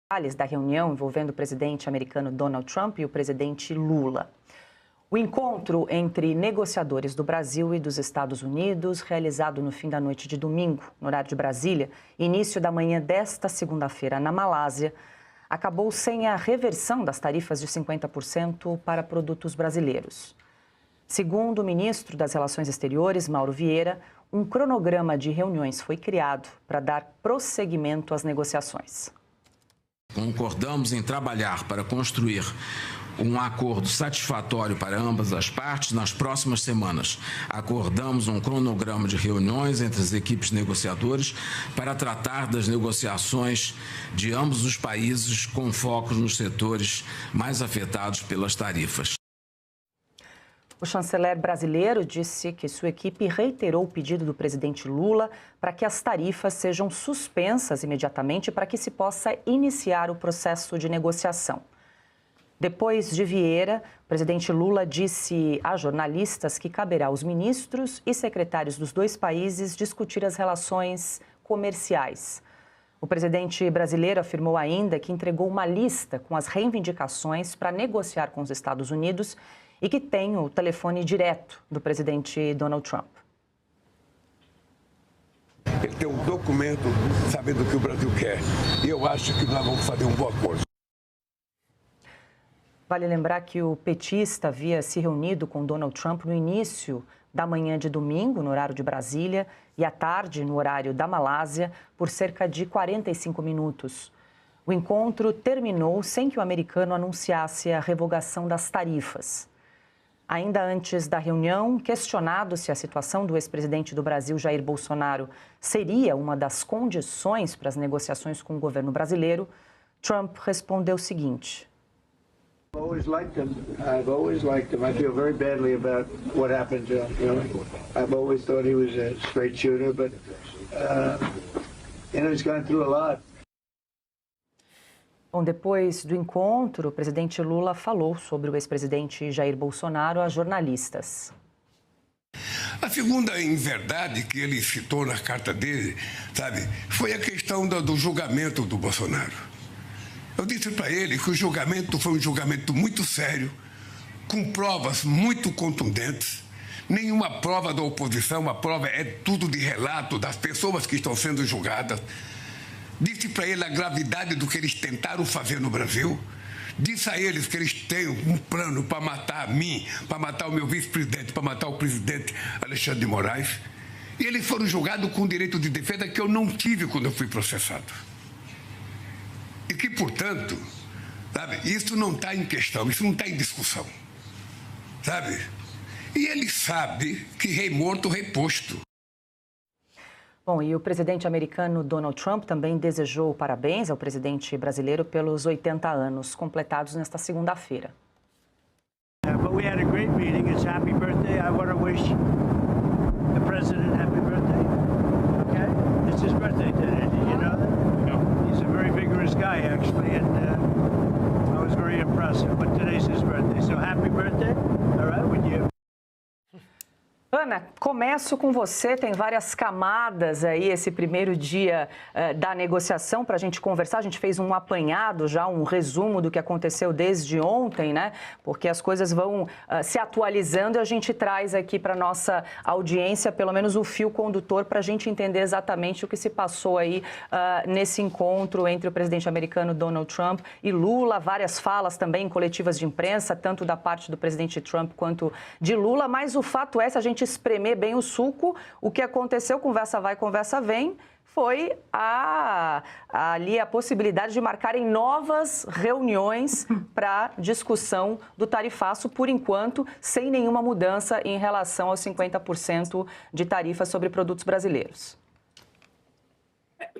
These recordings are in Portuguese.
Detalhes da reunião envolvendo o presidente americano Donald Trump e o presidente Lula. O encontro entre negociadores do Brasil e dos Estados Unidos, realizado no fim da noite de domingo, no horário de Brasília, início da manhã desta segunda-feira na Malásia, acabou sem a reversão das tarifas de 50% para produtos brasileiros. Segundo o ministro das Relações Exteriores, Mauro Vieira, um cronograma de reuniões foi criado para dar prosseguimento às negociações. Concordamos em trabalhar para construir um acordo satisfatório para ambas as partes nas próximas semanas. Acordamos um cronograma de reuniões entre as equipes negociadoras para tratar das negociações de ambos os países com foco nos setores mais afetados pelas tarifas. O chanceler brasileiro disse que sua equipe reiterou o pedido do presidente Lula para que as tarifas sejam suspensas imediatamente para que se possa iniciar o processo de negociação. Depois de Vieira, o presidente Lula disse a jornalistas que caberá aos ministros e secretários dos dois países discutir as relações comerciais. O presidente brasileiro afirmou ainda que entregou uma lista com as reivindicações para negociar com os Estados Unidos e que tem o telefone direto do presidente Donald Trump. Ele tem um documento sabendo o que o Brasil quer. E eu acho que nós vamos fazer um bom acordo. Vale lembrar que o petista havia se reunido com Donald Trump no início da manhã de domingo, no horário de Brasília, e à tarde, no horário da Malásia, por cerca de 45 minutos. O encontro terminou sem que o americano anunciasse a revogação das tarifas. Ainda antes da reunião, questionado se a situação do ex-presidente do Brasil, Jair Bolsonaro, seria uma das condições para as negociações com o governo brasileiro, Trump respondeu o seguinte: I've always liked him. I've always liked him. I feel very badly about what happened to him. I've always thought he was a straight shooter, but he's gone through a lot. Bom, depois do encontro, o presidente Lula falou sobre o ex-presidente Jair Bolsonaro a jornalistas. A segunda inverdade que ele citou na carta dele, sabe, foi a questão do julgamento do Bolsonaro. Eu disse para ele que o julgamento foi um julgamento muito sério, com provas muito contundentes. Nenhuma prova da oposição, a prova é tudo de relato das pessoas que estão sendo julgadas. Disse para ele a gravidade do que eles tentaram fazer no Brasil. Disse a eles que eles têm um plano para matar a mim, para matar o meu vice-presidente, para matar o presidente Alexandre de Moraes. E eles foram julgados com direito de defesa que eu não tive quando eu fui processado. E que, portanto, sabe, isso não está em questão, isso não está em discussão. Sabe? E ele sabe que rei morto, rei posto. Bom, e o presidente americano Donald Trump também desejou parabéns ao presidente brasileiro pelos 80 anos, completados nesta segunda-feira. But we had a great meeting. It's happy birthday. I want to wish the president happy birthday. Okay? It's his birthday today. Did you know that? No. He's a very vigorous guy, actually, and I was very impressed. But today's his birthday, so happy birthday. All right, with you. Ana, começo com você, tem várias camadas aí esse primeiro dia da negociação para a gente conversar. A gente fez um apanhado já, um resumo do que aconteceu desde ontem, né? Porque as coisas vão se atualizando e a gente traz aqui para nossa audiência pelo menos o fio condutor para a gente entender exatamente o que se passou aí nesse encontro entre o presidente americano Donald Trump e Lula. Várias falas também em coletivas de imprensa, tanto da parte do presidente Trump quanto de Lula, mas o fato é, se a gente espremer bem o suco, o que aconteceu, conversa vai, conversa vem, foi ali a possibilidade de marcarem novas reuniões para discussão do tarifaço, por enquanto, sem nenhuma mudança em relação aos 50% de tarifa sobre produtos brasileiros.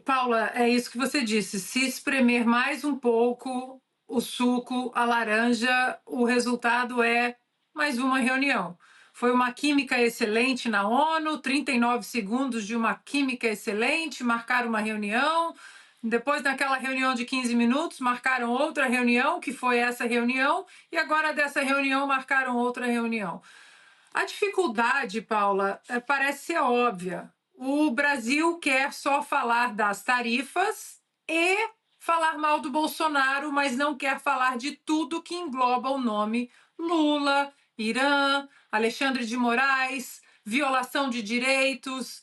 Paula, é isso que você disse. Se espremer mais um pouco o suco, a laranja, o resultado é mais uma reunião. Foi uma química excelente na ONU, 39 segundos de uma química excelente, marcaram uma reunião. Depois, naquela reunião de 15 minutos, marcaram outra reunião, que foi essa reunião, e agora dessa reunião marcaram outra reunião. A dificuldade, Paula, parece ser óbvia. O Brasil quer só falar das tarifas e falar mal do Bolsonaro, mas não quer falar de tudo que engloba o nome Lula, Irã, Alexandre de Moraes, violação de direitos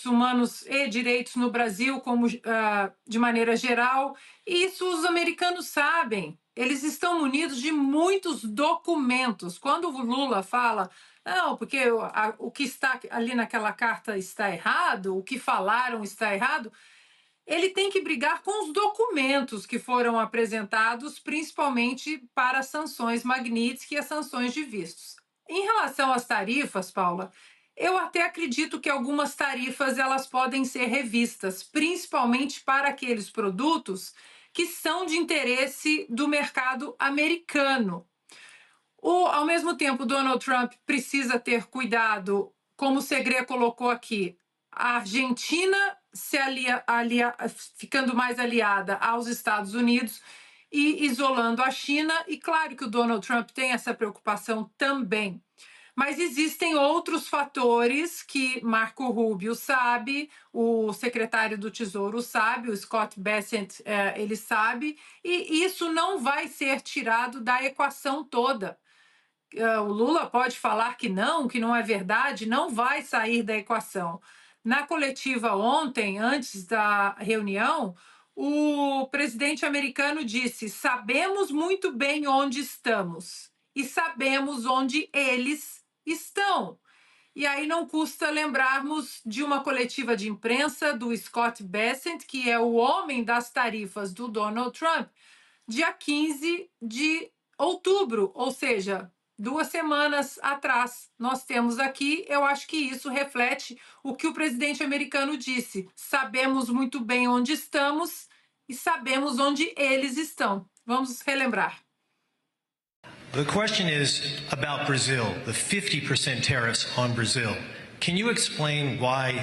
humanos e direitos no Brasil, como de maneira geral. E isso os americanos sabem. Eles estão munidos de muitos documentos. Quando o Lula fala, não, porque o que está ali naquela carta está errado, o que falaram está errado, ele tem que brigar com os documentos que foram apresentados, principalmente para as sanções Magnitsky e as sanções de vistos. Em relação às tarifas, Paula, eu até acredito que algumas tarifas elas podem ser revistas, principalmente para aqueles produtos que são de interesse do mercado americano. Ao mesmo tempo, Donald Trump precisa ter cuidado, como o Segre colocou aqui, a Argentina ficando mais aliada aos Estados Unidos e isolando a China. E claro que o Donald Trump tem essa preocupação também. Mas existem outros fatores que Marco Rubio sabe, o secretário do Tesouro sabe, o Scott Bessent ele sabe, e isso não vai ser tirado da equação toda. O Lula pode falar que não é verdade, não vai sair da equação. Na coletiva ontem, antes da reunião, o presidente americano disse: sabemos muito bem onde estamos e sabemos onde eles estão. E aí não custa lembrarmos de uma coletiva de imprensa do Scott Bessent, que é o homem das tarifas do Donald Trump, dia 15 de outubro, ou seja, 2 semanas atrás. Nós temos aqui, eu acho que isso reflete o que o presidente americano disse. Sabemos muito bem onde estamos e sabemos onde eles estão. Vamos relembrar. The question is about Brazil, the 50% tariffs on Brazil. Can you explain why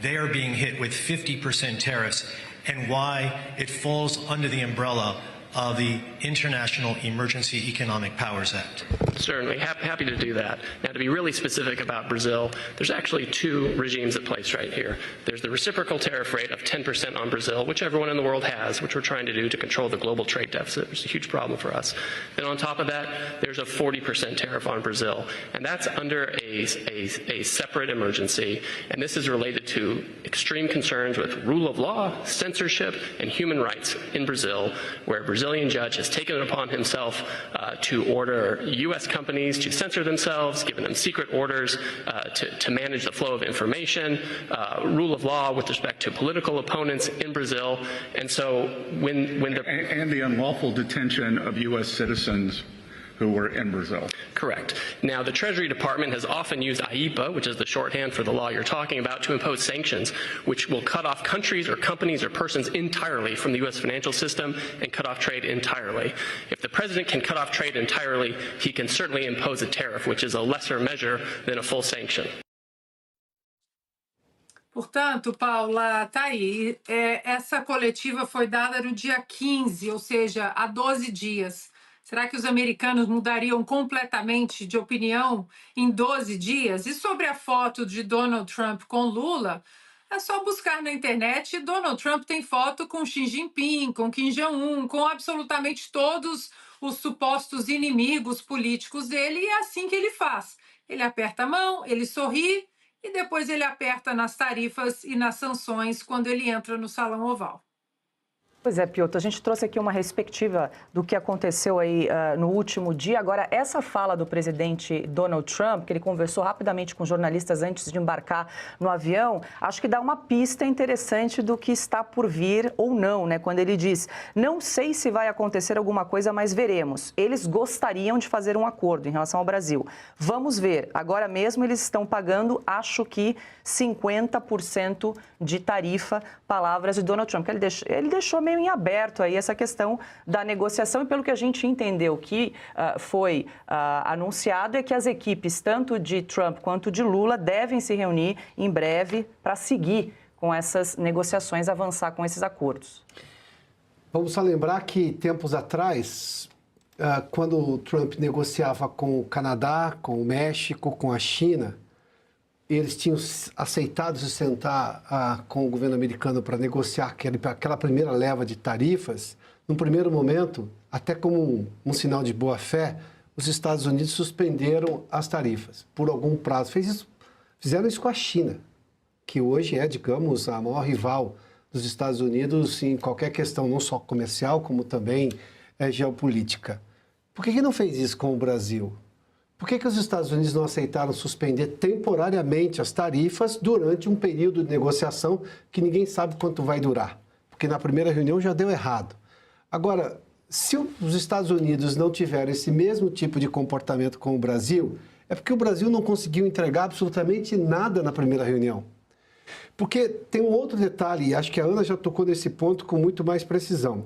they are being hit with 50% tariffs and why it falls under the umbrella of the International Emergency Economic Powers Act? Certainly, happy to do that. Now, to be really specific about Brazil, there's actually 2 regimes at place right here. There's the reciprocal tariff rate of 10% on Brazil, which everyone in the world has, which we're trying to do to control the global trade deficit, which is a huge problem for us. Then on top of that, there's a 40% tariff on Brazil, and that's under a separate emergency, and this is related to extreme concerns with rule of law, censorship, and human rights in Brazil, where a Brazilian judge has taken it upon himself to order U.S. companies to censor themselves, given them secret orders to manage the flow of information, rule of law with respect to political opponents in Brazil. And so when the unlawful detention of U.S. citizens who were in Brazil. Correct. Now, the Treasury Department has often used AIPA, which is the shorthand for the law you're talking about, to impose sanctions, which will cut off countries or companies or persons entirely from the U.S. financial system and cut off trade entirely. If the president can cut off trade entirely, he can certainly impose a tariff, which is a lesser measure than a full sanction. Portanto, Paula, tá aí. Essa coletiva foi dada no dia 15, ou seja, há 12 dias. Será que os americanos mudariam completamente de opinião em 12 dias? E sobre a foto de Donald Trump com Lula, é só buscar na internet. Donald Trump tem foto com Xi Jinping, com Kim Jong-un, com absolutamente todos os supostos inimigos políticos dele, e é assim que ele faz. Ele aperta a mão, ele sorri, e depois ele aperta nas tarifas e nas sanções quando ele entra no Salão Oval. Pois é, Piotr, a gente trouxe aqui uma perspectiva do que aconteceu aí no último dia. Agora, essa fala do presidente Donald Trump, que ele conversou rapidamente com jornalistas antes de embarcar no avião, acho que dá uma pista interessante do que está por vir ou não, né? Quando ele diz, não sei se vai acontecer alguma coisa, mas veremos. Eles gostariam de fazer um acordo em relação ao Brasil. Vamos ver. Agora mesmo eles estão pagando, acho que 50% de tarifa, palavras de Donald Trump. Ele deixou meio em aberto aí essa questão da negociação, e pelo que a gente entendeu que foi anunciado é que as equipes tanto de Trump quanto de Lula devem se reunir em breve para seguir com essas negociações, avançar com esses acordos. Vamos só lembrar que tempos atrás, quando o Trump negociava com o Canadá, com o México, com a China, eles tinham aceitado se sentar com o governo americano para negociar aquela primeira leva de tarifas, num primeiro momento, até como um sinal de boa-fé, os Estados Unidos suspenderam as tarifas por algum prazo. Fizeram isso com a China, que hoje é, digamos, a maior rival dos Estados Unidos em qualquer questão, não só comercial, como também geopolítica. Por que não fez isso com o Brasil? Por que os Estados Unidos não aceitaram suspender temporariamente as tarifas durante um período de negociação que ninguém sabe quanto vai durar? Porque na primeira reunião já deu errado. Agora, se os Estados Unidos não tiverem esse mesmo tipo de comportamento com o Brasil, é porque o Brasil não conseguiu entregar absolutamente nada na primeira reunião. Porque tem um outro detalhe, e acho que a Ana já tocou nesse ponto com muito mais precisão.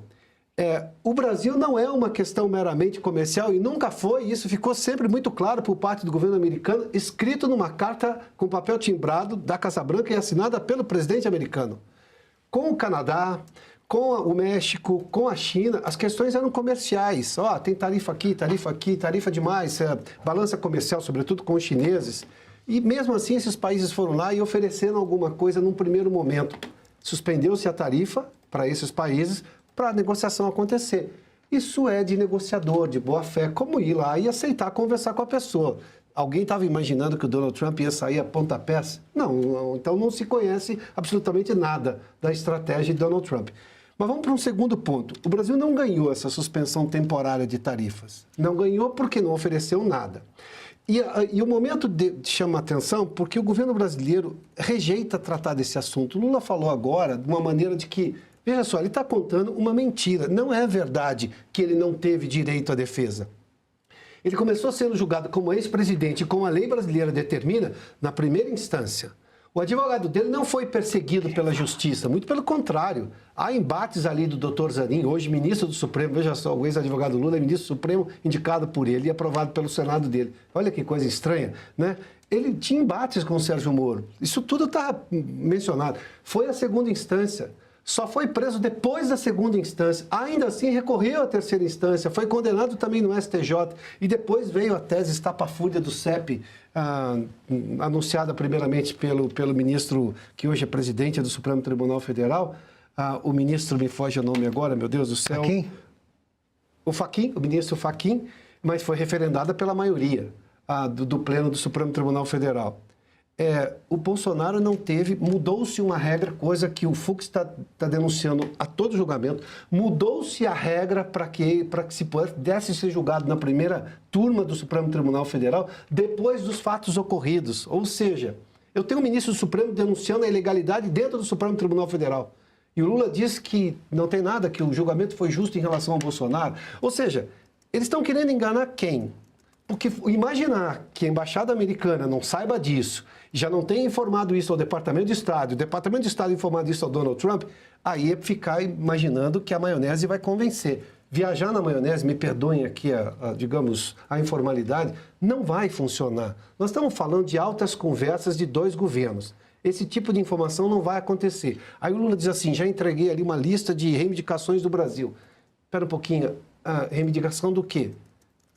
O Brasil não é uma questão meramente comercial e nunca foi, e isso ficou sempre muito claro por parte do governo americano, escrito numa carta com papel timbrado da Casa Branca e assinada pelo presidente americano. Com o Canadá, com o México, com a China, as questões eram comerciais. Tem tarifa aqui, tarifa demais, balança comercial, sobretudo com os chineses. E mesmo assim, esses países foram lá e ofereceram alguma coisa num primeiro momento. Suspendeu-se a tarifa para esses países para a negociação acontecer. Isso é de negociador, de boa fé, como ir lá e aceitar conversar com a pessoa. Alguém estava imaginando que o Donald Trump ia sair a pontapés? Não, então não se conhece absolutamente nada da estratégia de Donald Trump. Mas vamos para um segundo ponto. O Brasil não ganhou essa suspensão temporária de tarifas. Não ganhou porque não ofereceu nada. E o momento chama a atenção porque o governo brasileiro rejeita tratar desse assunto. Lula falou agora de uma maneira de que, veja só, ele está contando uma mentira. Não é verdade que ele não teve direito à defesa. Ele começou sendo julgado como ex-presidente, como a lei brasileira determina, na primeira instância. O advogado dele não foi perseguido pela justiça, muito pelo contrário. Há embates ali do doutor Zanin, hoje ministro do Supremo, veja só, o ex-advogado Lula é ministro do Supremo indicado por ele e aprovado pelo Senado dele. Olha que coisa estranha, né? Ele tinha embates com o Sérgio Moro, isso tudo está mencionado. Foi a segunda instância, só foi preso depois da segunda instância, ainda assim recorreu à terceira instância, foi condenado também no STJ e depois veio a tese estapafúrdia do CEP, anunciada primeiramente pelo ministro, que hoje é presidente do Supremo Tribunal Federal, o ministro, me foge o nome agora, meu Deus do céu. Fachin? O ministro Fachin, mas foi referendada pela maioria do Pleno do Supremo Tribunal Federal. O Bolsonaro não teve, mudou-se uma regra, coisa que o Fux está denunciando a todo julgamento, mudou-se a regra para que se pudesse ser julgado na primeira turma do Supremo Tribunal Federal, depois dos fatos ocorridos. Ou seja, eu tenho um ministro do Supremo denunciando a ilegalidade dentro do Supremo Tribunal Federal. E o Lula diz que não tem nada, que o julgamento foi justo em relação ao Bolsonaro. Ou seja, eles estão querendo enganar quem? Porque imaginar que a Embaixada Americana não saiba disso, já não tenha informado isso ao Departamento de Estado, o Departamento de Estado informado isso ao Donald Trump, aí é ficar imaginando que a maionese vai convencer. Viajar na maionese, me perdoem aqui digamos, a informalidade, não vai funcionar. Nós estamos falando de altas conversas de dois governos. Esse tipo de informação não vai acontecer. Aí o Lula diz assim, já entreguei ali uma lista de reivindicações do Brasil. Espera um pouquinho, reivindicação do quê?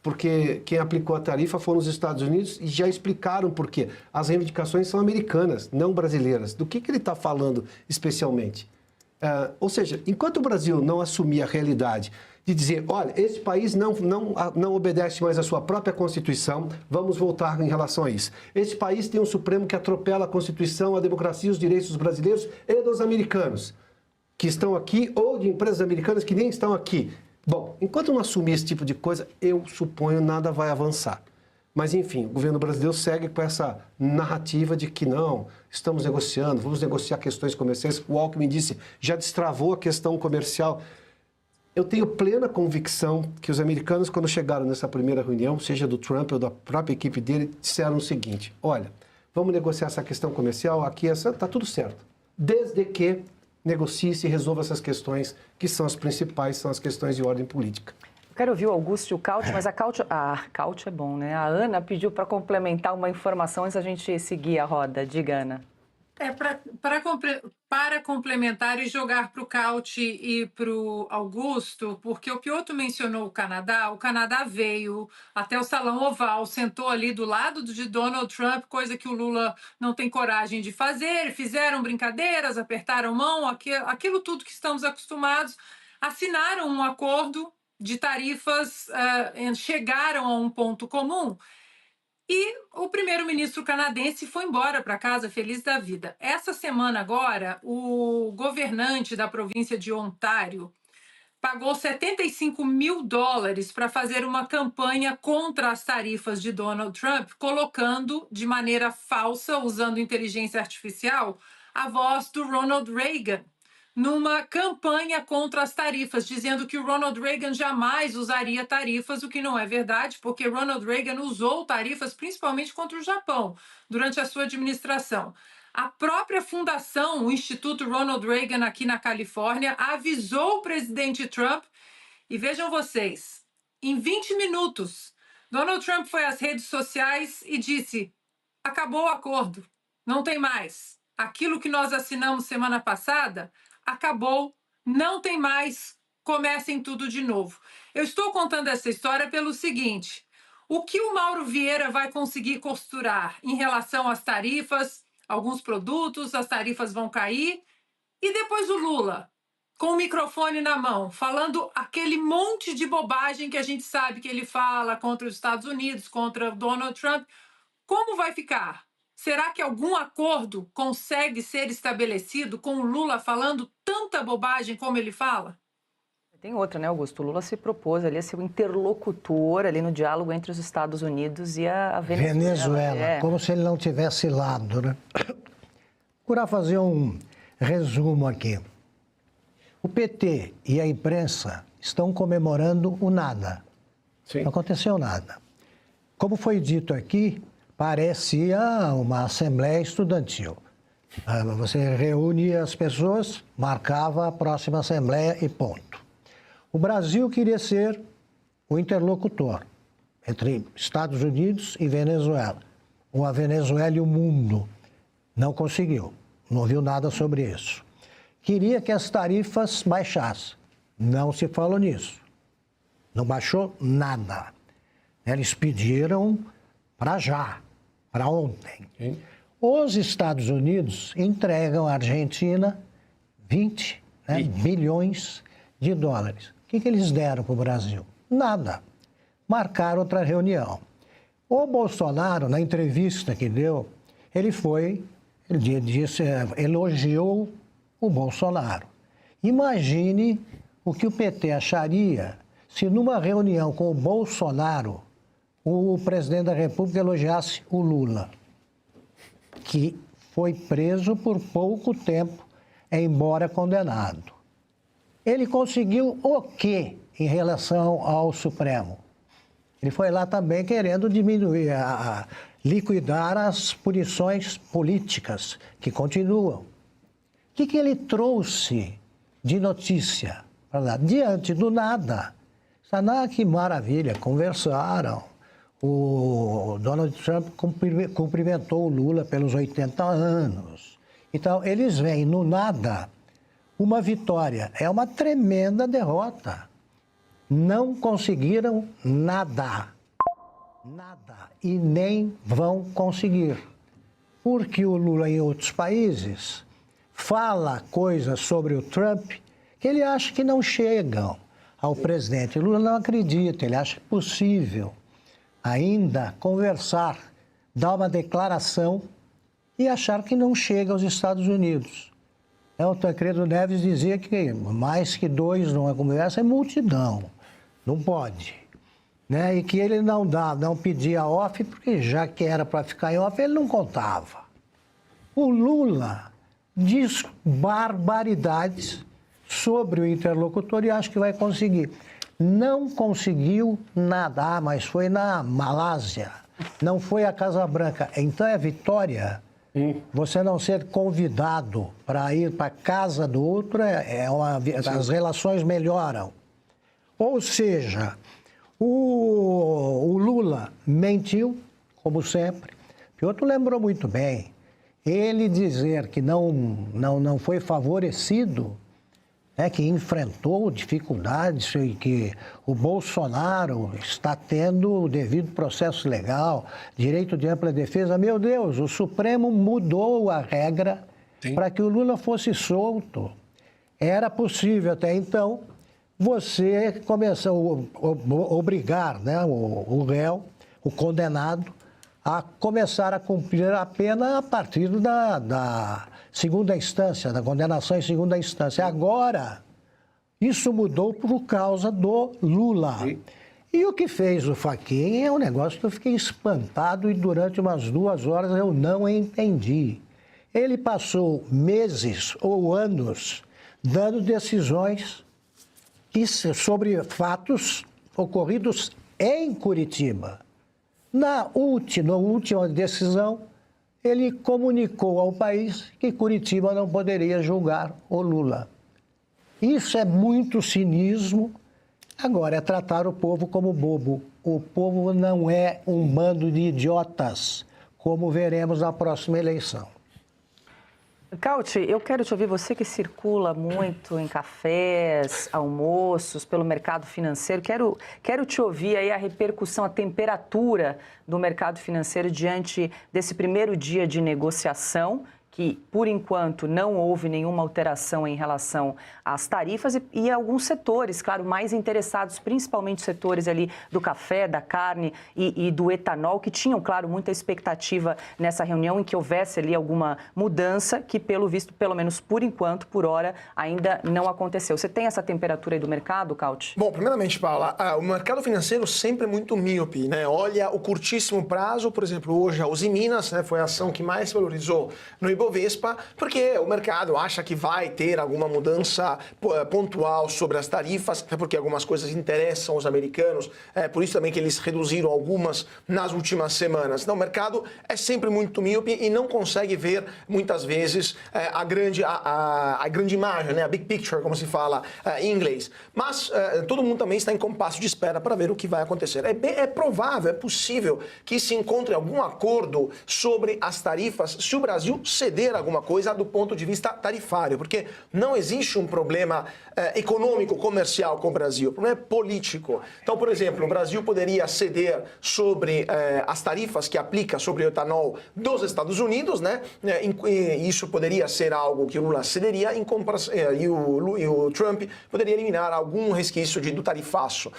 Porque quem aplicou a tarifa foram os Estados Unidos e já explicaram por quê. As reivindicações são americanas, não brasileiras. Do que ele está falando especialmente? Ou seja, enquanto o Brasil não assumir a realidade de dizer, olha, esse país não obedece mais à sua própria Constituição, vamos voltar em relação a isso. Esse país tem um Supremo que atropela a Constituição, a democracia e os direitos dos brasileiros e dos americanos, que estão aqui, ou de empresas americanas que nem estão aqui. Bom, enquanto não assumir esse tipo de coisa, eu suponho nada vai avançar. Mas, enfim, o governo brasileiro segue com essa narrativa de que não, estamos negociando, vamos negociar questões comerciais. O Alckmin disse, já destravou a questão comercial. Eu tenho plena convicção que os americanos, quando chegaram nessa primeira reunião, seja do Trump ou da própria equipe dele, disseram o seguinte, olha, vamos negociar essa questão comercial, aqui está tudo certo, desde que negocie-se e resolva essas questões que são as principais, são as questões de ordem política. Eu quero ouvir o Augusto e o Caute, mas a Caute é bom, né? A Ana pediu para complementar uma informação antes da gente seguir a roda. Diga, Ana. Para complementar e jogar para o Cauti e para o Augusto, porque o Piotr mencionou o Canadá veio até o Salão Oval, sentou ali do lado de Donald Trump, coisa que o Lula não tem coragem de fazer, fizeram brincadeiras, apertaram mão, aquilo tudo que estamos acostumados, assinaram um acordo de tarifas, chegaram a um ponto comum. E o primeiro-ministro canadense foi embora para casa feliz da vida. Essa semana agora, o governante da província de Ontário pagou $75 mil para fazer uma campanha contra as tarifas de Donald Trump, colocando de maneira falsa, usando inteligência artificial, a voz do Ronald Reagan numa campanha contra as tarifas, dizendo que o Ronald Reagan jamais usaria tarifas, o que não é verdade, porque Ronald Reagan usou tarifas principalmente contra o Japão durante a sua administração. A própria fundação, o Instituto Ronald Reagan aqui na Califórnia, avisou o presidente Trump, e vejam vocês, em 20 minutos, Donald Trump foi às redes sociais e disse: acabou o acordo, não tem mais. Aquilo que nós assinamos semana passada acabou, não tem mais, comecem tudo de novo. Eu estou contando essa história pelo seguinte: o que o Mauro Vieira vai conseguir costurar em relação às tarifas, alguns produtos, as tarifas vão cair, e depois o Lula, com o microfone na mão, falando aquele monte de bobagem que a gente sabe que ele fala contra os Estados Unidos, contra Donald Trump, como vai ficar? Será que algum acordo consegue ser estabelecido com o Lula falando tanta bobagem como ele fala? Tem outra, né, Augusto? O Lula se propôs ali a ser o interlocutor ali no diálogo entre os Estados Unidos e a Venezuela. Como se ele não tivesse lado, né? Procurar fazer um resumo aqui. O PT e a imprensa estão comemorando o nada. Sim. Não aconteceu nada. Como foi dito aqui, parecia uma assembleia estudantil. Você reunia as pessoas, marcava a próxima assembleia e ponto. O Brasil queria ser o interlocutor entre Estados Unidos e Venezuela, ou a Venezuela e o mundo. Não conseguiu, não viu nada sobre isso. Queria que as tarifas baixassem, não se falou nisso. Não baixou nada. Eles pediram para já, para ontem. Sim. Os Estados Unidos entregam à Argentina 20 bilhões de dólares. O que eles deram para o Brasil? Nada. Marcaram outra reunião. O Bolsonaro, na entrevista que deu, ele elogiou o Bolsonaro. Imagine o que o PT acharia se numa reunião com o Bolsonaro, o presidente da República elogiasse o Lula, que foi preso por pouco tempo, embora condenado. Ele conseguiu o quê em relação ao Supremo? Ele foi lá também querendo diminuir, liquidar as punições políticas que continuam. O que ele trouxe de notícia? Diante do nada. Que maravilha, conversaram. O Donald Trump cumprimentou o Lula pelos 80 anos. Então, eles veem no nada uma vitória. É uma tremenda derrota. Não conseguiram nada. Nada. E nem vão conseguir. Porque o Lula, em outros países, fala coisas sobre o Trump que ele acha que não chegam ao presidente. O Lula não acredita, ele acha possível ainda conversar, dar uma declaração e achar que não chega aos Estados Unidos. O Tancredo Neves dizia que mais que dois numa conversa é multidão, não pode. E que ele não pedia off, porque já que era para ficar em off, ele não contava. O Lula diz barbaridades sobre o interlocutor e acho que vai conseguir. Não conseguiu nada, mas foi na Malásia, não foi à Casa Branca. Então é vitória. Você não ser convidado para ir para a casa do outro, as relações melhoram. Ou seja, o Lula mentiu, como sempre. Piotr lembrou muito bem. Ele dizer que não foi favorecido, né, que enfrentou dificuldades e que o Bolsonaro está tendo o devido processo legal, direito de ampla defesa. Meu Deus, o Supremo mudou a regra para que o Lula fosse solto. Era possível até então você começar a obrigar, né, o réu, o condenado, a começar a cumprir a pena a partir da segunda instância, da condenação em segunda instância. Agora, isso mudou por causa do Lula. Sim. E o que fez o Fachin é um negócio que eu fiquei espantado e durante umas 2 horas eu não entendi. Ele passou meses ou anos dando decisões sobre fatos ocorridos em Curitiba. Na última decisão, ele comunicou ao país que Curitiba não poderia julgar o Lula. Isso é muito cinismo. Agora, é tratar o povo como bobo. O povo não é um bando de idiotas, como veremos na próxima eleição. Cauty, eu quero te ouvir, você que circula muito em cafés, almoços, pelo mercado financeiro, quero te ouvir aí a repercussão, a temperatura do mercado financeiro diante desse primeiro dia de negociação, que, por enquanto, não houve nenhuma alteração em relação às tarifas e alguns setores, claro, mais interessados, principalmente setores ali do café, da carne e do etanol, que tinham, claro, muita expectativa nessa reunião em que houvesse ali alguma mudança que, pelo visto, pelo menos por enquanto, por hora, ainda não aconteceu. Você tem essa temperatura aí do mercado, Cauty? Bom, primeiramente, Paula, o mercado financeiro sempre é muito míope, né? Olha o curtíssimo prazo, por exemplo, hoje a Uzi Minas, né, foi a ação que mais valorizou no Ibovespa, porque o mercado acha que vai ter alguma mudança pontual sobre as tarifas, até porque algumas coisas interessam os americanos, por isso também que eles reduziram algumas nas últimas semanas. Então, o mercado é sempre muito míope e não consegue ver, muitas vezes, a grande imagem, né? A big picture, como se fala em inglês. Mas todo mundo também está em compasso de espera para ver o que vai acontecer. É provável, é possível que se encontre algum acordo sobre as tarifas se o Brasil ceder alguma coisa do ponto de vista tarifário, porque não existe um problema econômico, comercial com o Brasil, o problema é político. Então, por exemplo, o Brasil poderia ceder sobre as tarifas que aplica sobre o etanol dos Estados Unidos, né? Isso poderia ser algo que o Lula cederia e o Trump poderia eliminar algum resquício do tarifaço.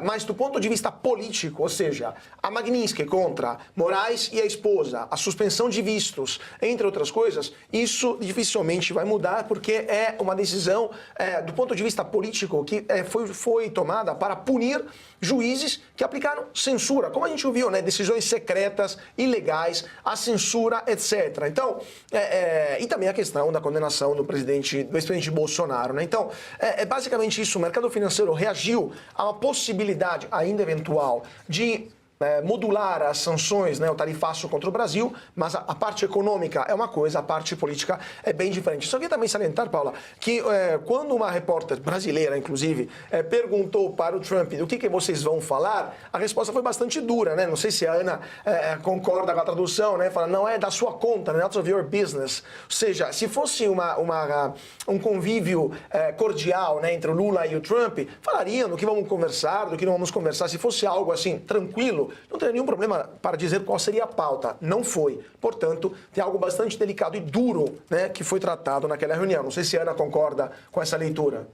Mas do ponto de vista político, ou seja, a Magnitsky contra Moraes e a esposa, a suspensão de vistos, entre outras coisas, isso dificilmente vai mudar porque é uma decisão do ponto de vista político que foi tomada para punir juízes que aplicaram censura, como a gente viu, né, decisões secretas, ilegais, a censura, etc. Então, e também a questão da condenação do ex-presidente Bolsonaro, né? Então, basicamente isso, o mercado financeiro reagiu a uma possibilidade ainda eventual de modular as sanções, né, o tarifaço contra o Brasil, mas a parte econômica é uma coisa, a parte política é bem diferente. Só queria também salientar, Paula, que quando uma repórter brasileira, inclusive, perguntou para o Trump o que vocês vão falar, a resposta foi bastante dura, né? Não sei se a Ana concorda com a tradução, né? Fala, não é da sua conta, not of your business. Ou seja, se fosse um convívio cordial, né, entre o Lula e o Trump, falariam do que vamos conversar, do que não vamos conversar. Se fosse algo assim, tranquilo, não teria nenhum problema para dizer qual seria a pauta. Não foi. Portanto, tem algo bastante delicado e duro, né, que foi tratado naquela reunião. Não sei se a Ana concorda com essa leitura.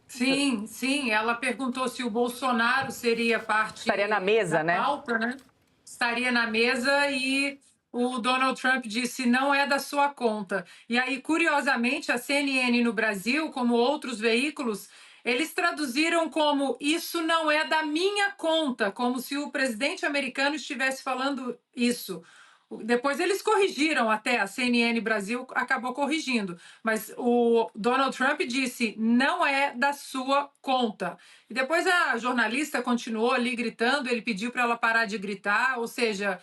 Sim, sim. Ela perguntou se o Bolsonaro seria parte estaria na mesa, da pauta, né? Estaria na mesa e o Donald Trump disse não é da sua conta. E aí, curiosamente, a CNN no Brasil, como outros veículos, eles traduziram como isso não é da minha conta, como se o presidente americano estivesse falando isso. Depois eles corrigiram até, a CNN Brasil acabou corrigindo, mas o Donald Trump disse, não é da sua conta. E depois a jornalista continuou ali gritando, ele pediu para ela parar de gritar, ou seja,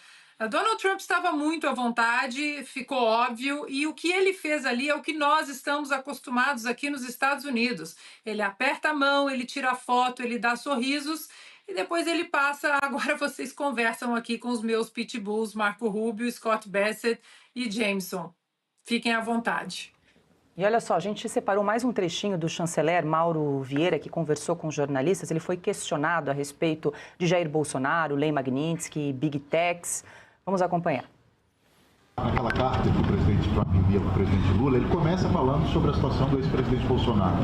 Donald Trump estava muito à vontade, ficou óbvio, e o que ele fez ali é o que nós estamos acostumados aqui nos Estados Unidos. Ele aperta a mão, ele tira a foto, ele dá sorrisos, e depois ele passa, agora vocês conversam aqui com os meus pitbulls, Marco Rubio, Scott Bassett e Jameson. Fiquem à vontade. E olha só, a gente separou mais um trechinho do chanceler Mauro Vieira, que conversou com jornalistas. Ele foi questionado a respeito de Jair Bolsonaro, Lei Magnitsky, Big Techs. Vamos acompanhar. Naquela carta que o presidente Trump envia para o presidente Lula, ele começa falando sobre a situação do ex-presidente Bolsonaro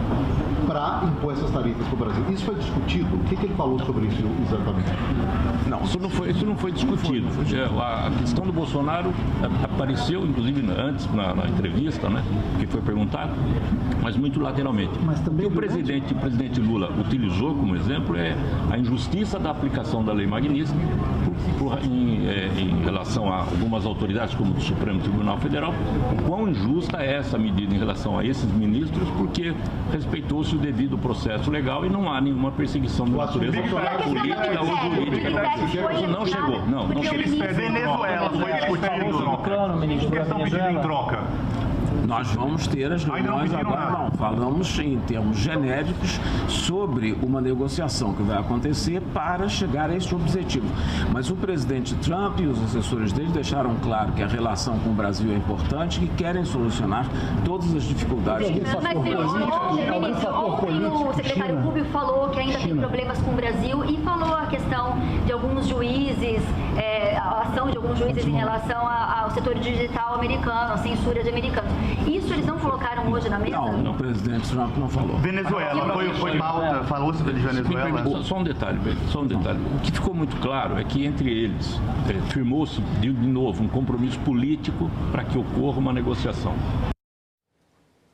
para impor essas tarifas para o Brasil. Isso foi discutido? O que ele falou sobre isso exatamente? Não, isso não foi discutido. A questão do Bolsonaro apareceu, inclusive, antes na entrevista, né, que foi perguntado, mas muito lateralmente. Mas também o presidente Lula utilizou como exemplo é a injustiça da aplicação da Lei Magnitsky em relação a algumas autoridades, como o Supremo Tribunal Federal, o quão injusta é essa medida em relação a esses ministros, porque respeitou-se o devido processo legal e não há nenhuma perseguição de natureza política ou jurídica. Isso não chegou. Não chegou. Venezuela foi discutido. Questão pedida em troca. Nós vamos ter as reuniões agora, não. Falamos em termos genéricos sobre uma negociação que vai acontecer para chegar a esse objetivo. Mas o presidente Trump e os assessores dele deixaram claro que a relação com o Brasil é importante e que querem solucionar todas as dificuldades. Mas ontem o secretário Rubio falou que ainda tem problemas com o Brasil e falou a questão de alguns juízes, a ação de alguns juízes em relação ao setor digital americano, a censura de americanos. Isso eles não colocaram hoje na mesa? Não, o presidente Trump não falou. Venezuela, foi pauta, falou-se de Venezuela? Só um detalhe. O que ficou muito claro é que entre eles firmou-se de novo um compromisso político para que ocorra uma negociação.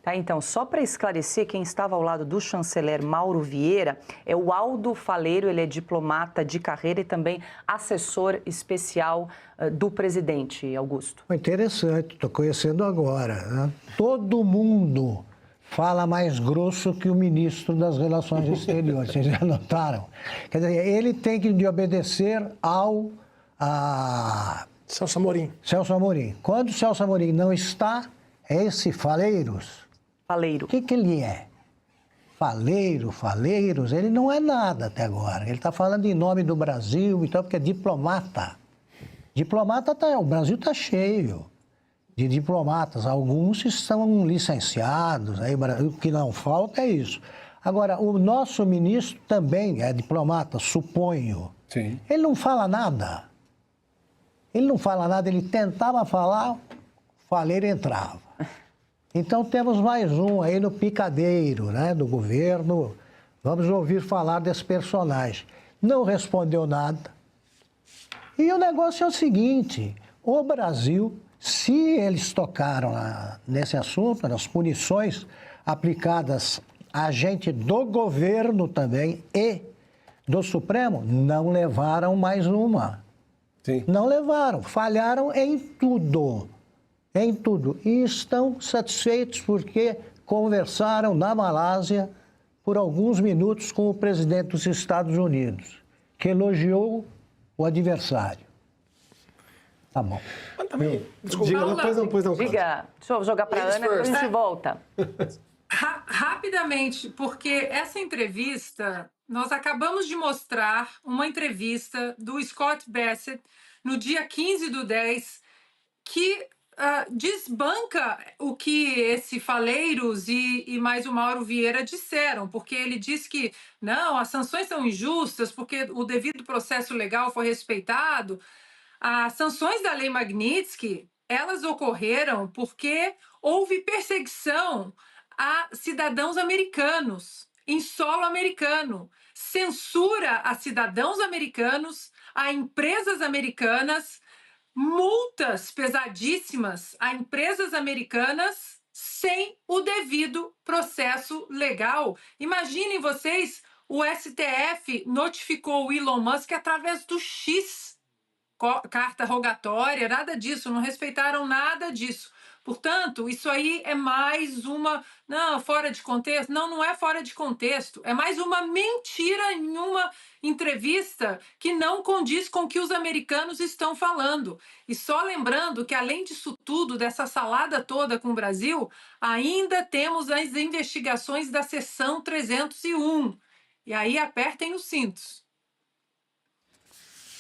Tá, então, só para esclarecer, quem estava ao lado do chanceler Mauro Vieira é o Aldo Faleiro, ele é diplomata de carreira e também assessor especial do presidente, Augusto. Interessante, estou conhecendo agora, né? Todo mundo fala mais grosso que o ministro das Relações Exteriores, vocês já notaram? Quer dizer, ele tem que obedecer ao... Celso Amorim. Celso Amorim. Quando o Celso Amorim não está, é esse Faleiros. Faleiro. O que ele é? Faleiros, ele não é nada até agora. Ele está falando em nome do Brasil, então, porque é diplomata. O Brasil está cheio de diplomatas. Alguns estão licenciados, aí, o que não falta é isso. Agora, o nosso ministro também é diplomata, suponho. Sim. Ele não fala nada. Ele tentava falar, o Faleiro entrava. Então temos mais um aí no picadeiro, né, do governo. Vamos ouvir falar desse personagem. Não respondeu nada. E o negócio é o seguinte, o Brasil, se eles tocaram nesse assunto, nas punições aplicadas a gente do governo também e do Supremo, não levaram mais uma. Sim. Não levaram, falharam em tudo. E estão satisfeitos porque conversaram na Malásia por alguns minutos com o presidente dos Estados Unidos, que elogiou o adversário. Tá bom. Mas também, Diga, deixa eu jogar para a Ana, depois a gente volta. Rapidamente, porque essa entrevista, nós acabamos de mostrar uma entrevista do Scott Bassett no dia 15/10, que desbanca o que esse Faleiros e mais o Mauro Vieira disseram, porque ele diz que não, as sanções são injustas porque o devido processo legal foi respeitado. As sanções da Lei Magnitsky, elas ocorreram porque houve perseguição a cidadãos americanos, em solo americano, censura a cidadãos americanos, a empresas americanas, multas pesadíssimas a empresas americanas sem o devido processo legal. Imaginem vocês, o STF notificou o Elon Musk através do X, carta rogatória, nada disso, não respeitaram nada disso. Portanto, isso aí é mais uma... Não, fora de contexto? Não é fora de contexto. É mais uma mentira em uma entrevista que não condiz com o que os americanos estão falando. E só lembrando que, além disso tudo, dessa salada toda com o Brasil, ainda temos as investigações da Seção 301. E aí apertem os cintos.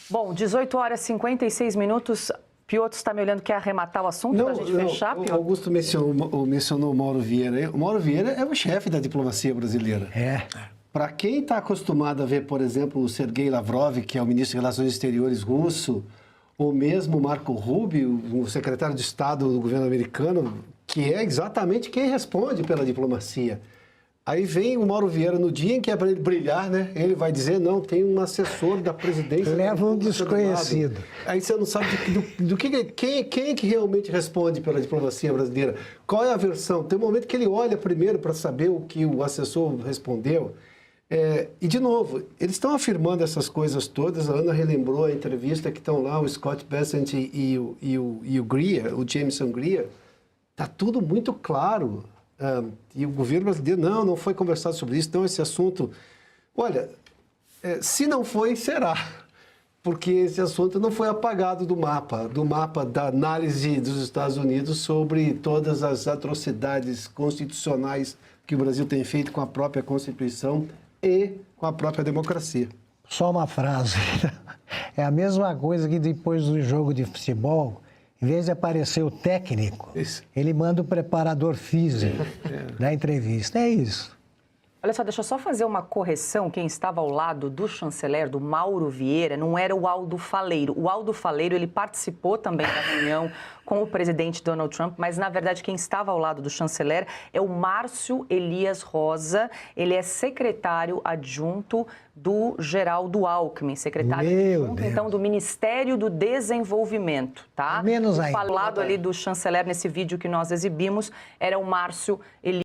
Bom, 18 horas e 56 minutos. Piotr está me olhando, quer arrematar o assunto para a gente fechar, Piotr? O Augusto mencionou o Mauro Vieira. O Mauro Vieira é o chefe da diplomacia brasileira. Para quem está acostumado a ver, por exemplo, o Sergei Lavrov, que é o ministro de Relações Exteriores russo, ou mesmo o Marco Rubio, o secretário de Estado do governo americano, que é exatamente quem responde pela diplomacia. Aí vem o Mauro Vieira, no dia em que é para ele brilhar, né? Ele vai dizer, não, tem um assessor da presidência... Leva um desconhecido. Aí você não sabe quem é que realmente responde pela diplomacia brasileira. Qual é a versão? Tem um momento que ele olha primeiro para saber o que o assessor respondeu. E, de novo, eles estão afirmando essas coisas todas. A Ana relembrou a entrevista que estão lá, o Scott Bessent e o Greer, o Jameson Greer. Está tudo muito claro. E o governo brasileiro, não foi conversado sobre isso, então esse assunto... Olha, se não foi, será. Porque esse assunto não foi apagado do mapa da análise dos Estados Unidos sobre todas as atrocidades constitucionais que o Brasil tem feito com a própria Constituição e com a própria democracia. Só uma frase. É a mesma coisa que depois do jogo de futebol... Em vez de aparecer o técnico, ele manda o preparador físico da entrevista. É isso. Olha só, deixa eu só fazer uma correção. Quem estava ao lado do chanceler, do Mauro Vieira, não era o Aldo Faleiro. O Aldo Faleiro, ele participou também da reunião com o presidente Donald Trump, mas, na verdade, quem estava ao lado do chanceler é o Márcio Elias Rosa. Ele é secretário adjunto do Geraldo Alckmin, secretário adjunto, então, do Ministério do Desenvolvimento, tá? Menos ainda. Ao lado ali do chanceler, nesse vídeo que nós exibimos, era o Márcio Elias